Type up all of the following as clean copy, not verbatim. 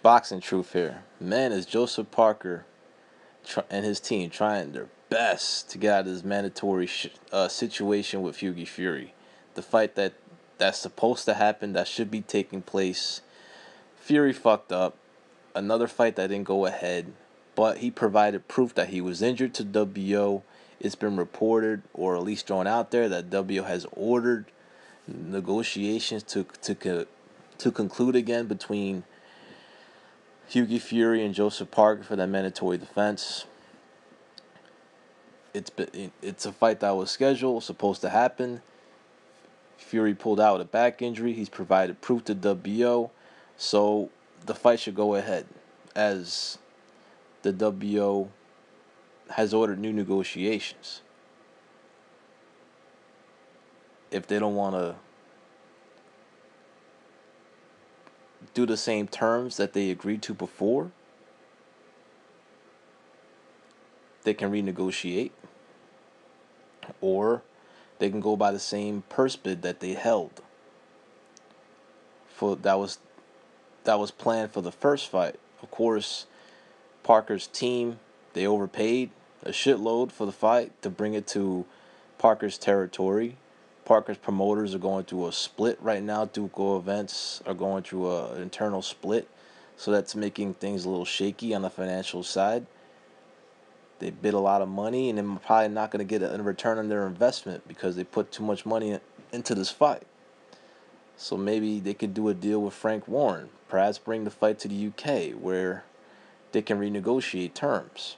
Boxing truth here. Man, is Joseph Parker and his team trying their best to get out of this mandatory situation with Hughie Fury. The fight that's supposed to happen, that should be taking place. Fury fucked up. Another fight that didn't go ahead, but he provided proof that he was injured to WO. It's been reported, or at least thrown out there, that WO has ordered negotiations to conclude again between Hughie Fury and Joseph Parker for that mandatory defense. It's a fight that was scheduled, supposed to happen. Fury pulled out with a back injury. He's provided proof to WO, so the fight should go ahead, as the WO has ordered new negotiations. If they don't want to do the same terms that they agreed to before, they can renegotiate, or they can go by the same purse bid that they held for that was planned for the first fight. Of course, Parker's team, they overpaid a shitload for the fight to bring it to Parker's territory. Parker's promoters are going through a split right now. Duco Events are going through an internal split, so that's making things a little shaky on the financial side. They bid a lot of money, and they're probably not going to get a return on their investment because they put too much money into this fight. So maybe they could do a deal with Frank Warren, perhaps bring the fight to the UK where they can renegotiate terms,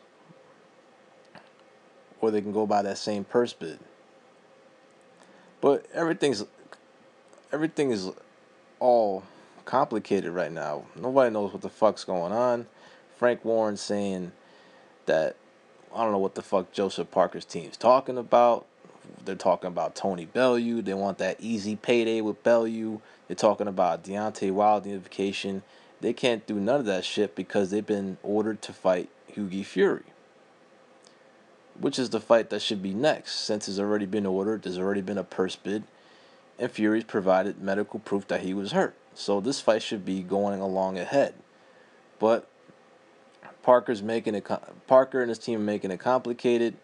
or they can go by that same purse bid. But everything is all complicated right now. Nobody knows what the fuck's going on. Frank Warren saying that I don't know what the fuck Joseph Parker's team's talking about. They're talking about Tony Bellew. They want that easy payday with Bellew. They're talking about Deontay Wilder unification. They can't do none of that shit because they've been ordered to fight Hughie Fury, which is the fight that should be next. Since it's already been ordered, there's already been a purse bid, and Fury's provided medical proof that he was hurt. So this fight should be going along ahead. But Parker and his team are making it complicated.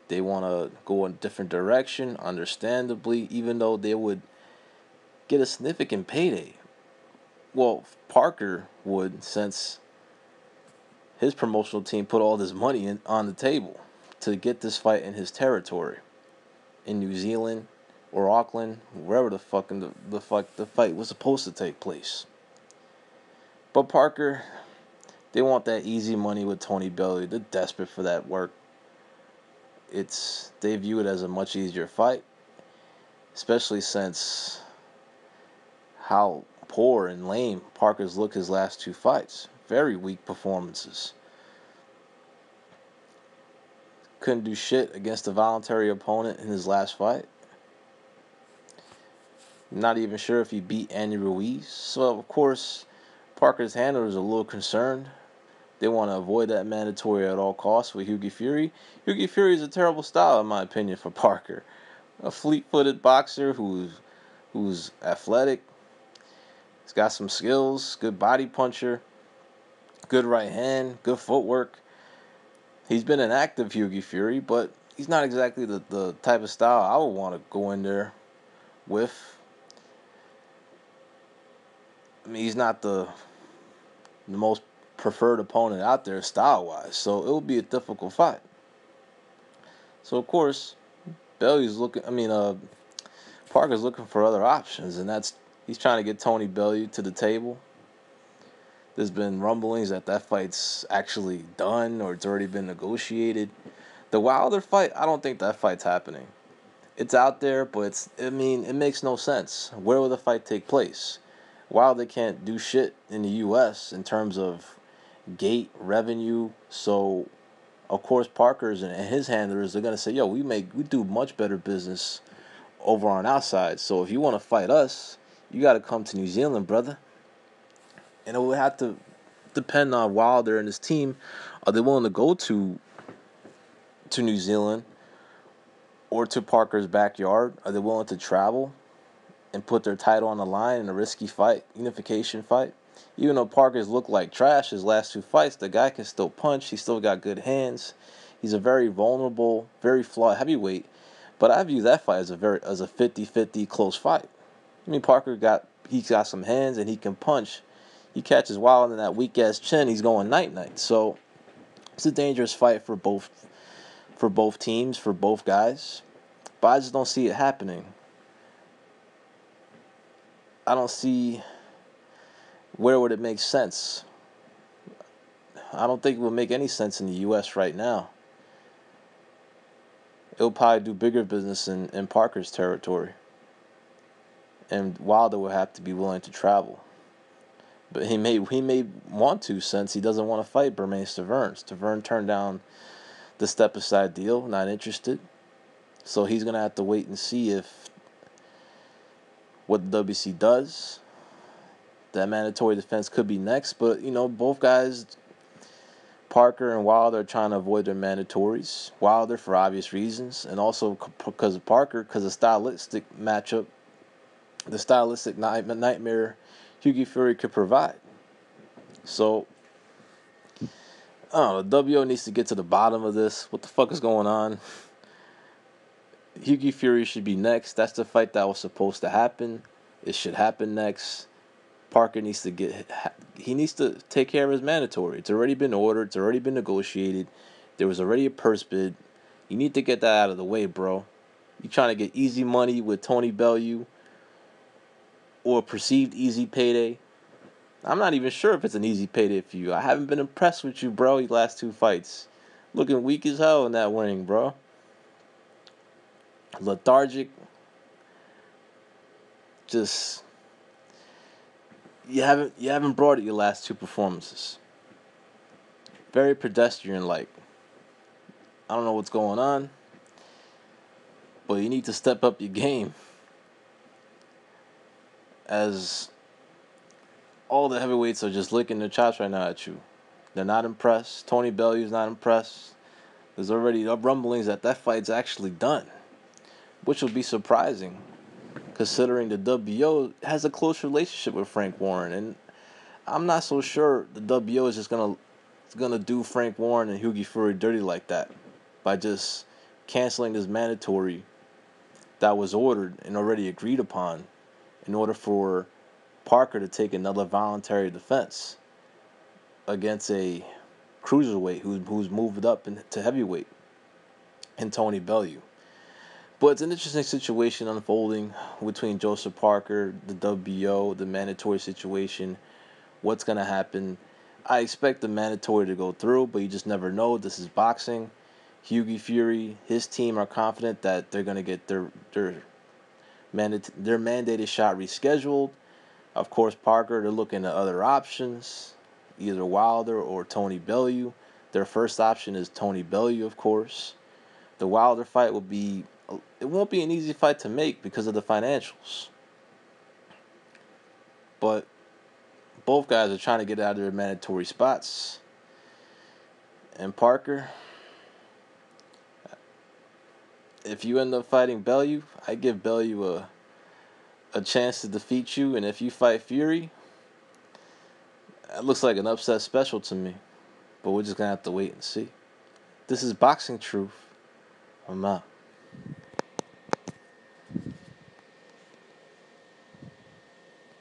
They want to go in a different direction, understandably, even though they would get a significant payday. Well, Parker would, since his promotional team put all this money on the table to get this fight in his territory, in New Zealand or Auckland, wherever the fight was supposed to take place. But Parker, they want that easy money with Tony Bellew. They're desperate for that work. They view it as a much easier fight, especially since how poor and lame Parker's looked his last two fights. Very weak performances. Couldn't do shit against a voluntary opponent in his last fight. Not even sure if he beat Andy Ruiz. So, of course, Parker's handlers are a little concerned. They want to avoid that mandatory at all costs with Hughie Fury. Hughie Fury is a terrible style, in my opinion, for Parker. A fleet-footed boxer who's athletic. He's got some skills, good body puncher, good right hand, good footwork. He's been an active Hughie Fury, but he's not exactly the type of style I would want to go in there with. I mean, he's not the most preferred opponent out there style-wise, so it will be a difficult fight. So, of course, Parker's looking for other options, and he's trying to get Tony Bellew to the table. There's been rumblings that fight's actually done or it's already been negotiated. The Wilder fight, I don't think that fight's happening. It's out there, but it makes no sense. Where will the fight take place? Wilder can't do shit in the U.S. in terms of gate revenue, so of course Parker's and his handlers are gonna say, "Yo, we do much better business over on our side. So if you want to fight us, you got to come to New Zealand, brother." And it would have to depend on Wilder and his team. Are they willing to go to New Zealand or to Parker's backyard? Are they willing to travel and put their title on the line in a risky fight, unification fight? Even though Parker's looked like trash his last two fights, the guy can still punch. He's still got good hands. He's a very vulnerable, very flawed heavyweight. But I view that fight as a 50-50 close fight. I mean, he's got some hands and he can punch. He catches Wilder in that weak ass chin. He's going night night. So it's a dangerous fight for both teams, for both guys. But I just don't see it happening. I don't see where would it make sense. I don't think it would make any sense in the U.S. right now. It'll probably do bigger business in Parker's territory. And Wilder will have to be willing to travel. But he may want to, since he doesn't want to fight Bermane Stiverne. Stiverne turned down the step-aside deal, not interested. So he's going to have to wait and see what the WC does. That mandatory defense could be next. But, both guys, Parker and Wilder, are trying to avoid their mandatories. Wilder for obvious reasons. And also because of Parker, because of stylistic matchup, the stylistic nightmare Hughie Fury could provide. So, I don't know. WO needs to get to the bottom of this. What the fuck is going on? Hughie Fury should be next. That's the fight that was supposed to happen. It should happen next. Parker needs to take care of his mandatory. It's already been ordered. It's already been negotiated. There was already a purse bid. You need to get that out of the way, bro. You trying to get easy money with Tony Bellew or a perceived easy payday? I'm not even sure if it's an easy payday for you. I haven't been impressed with you, bro, these last two fights. Looking weak as hell in that ring, bro. Lethargic. Just you haven't brought it your last two performances. Very pedestrian-like. I don't know what's going on, but you need to step up your game. As all the heavyweights are just licking their chops right now at you. They're not impressed. Tony Bellew's not impressed. There's already rumblings that fight's actually done, which will be surprising, considering the WO has a close relationship with Frank Warren, and I'm not so sure the WO is just gonna do Frank Warren and Hughie Fury dirty like that by just canceling this mandatory that was ordered and already agreed upon in order for Parker to take another voluntary defense against a cruiserweight who's moved up to heavyweight in Tony Bellew. But it's an interesting situation unfolding between Joseph Parker, the WO, the mandatory situation. What's going to happen? I expect the mandatory to go through, but you just never know. This is boxing. Hughie Fury, his team are confident that they're going to get their mandated shot rescheduled. Of course, Parker, they're looking at other options, either Wilder or Tony Bellew. Their first option is Tony Bellew, of course. The Wilder fight won't be an easy fight to make because of the financials. But both guys are trying to get out of their mandatory spots. And Parker, if you end up fighting Bellew, I give Bellew a chance to defeat you. And if you fight Fury, that looks like an upset special to me. But we're just going to have to wait and see. This is Boxing Truth. I'm out.